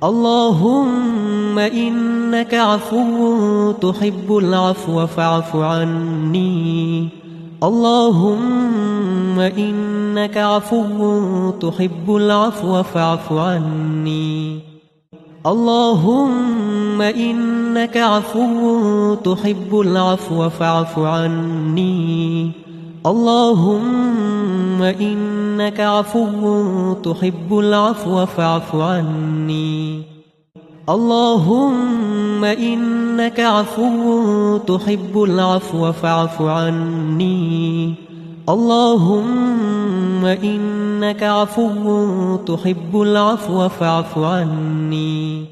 اللهم إنك عفو تحب العفو فاعف عني. اللهم إنك عفو تحب العفو فاعف عني. اللهم إنك عفو تحب العفو فاعف عني. اللهم إنك عفو تحب العفو فاعف عني. اللهم إنك عفو تحب العفو فاعف عني. اللهم إنك عفو تحب العفو فاعف عني.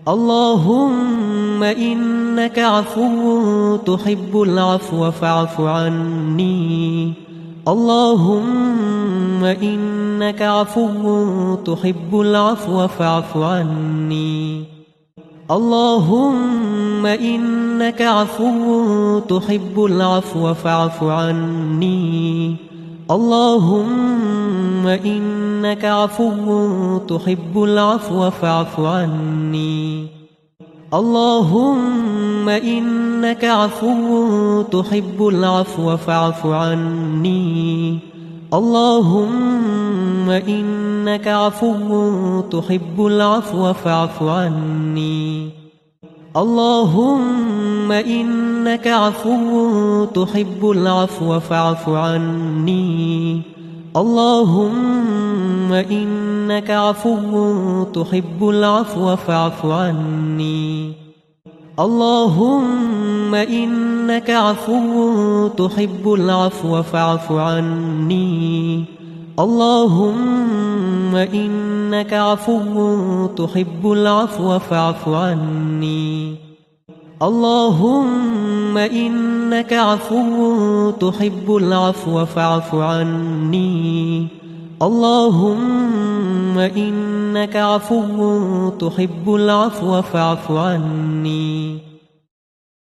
اللهم إنك عفو تحب العفو فاعف عني. اللهم إنك عفو تحب العفو فاعف عني. اللهم إنك عفو تحب العفو فاعف عني. اللهم إنك عفو تحب العفو فاعف عني. اللهم إنك عفو تحب العفو فاعف عني. اللهم إنك عفو تحب العفو فاعف عني. اللهم إنك عفو تحب العفو فاعف عني. اللهم إنك عفو تحب العفو فاعف عني. اللهم إنك عفو تحب العفو فاعف عني. اللهم إنك عفو تحب العفو فاعف عني. اللهم إنك عفو تحب العفو فاعف عني. اللهم إنك عفو تحب العفو فاعف عني.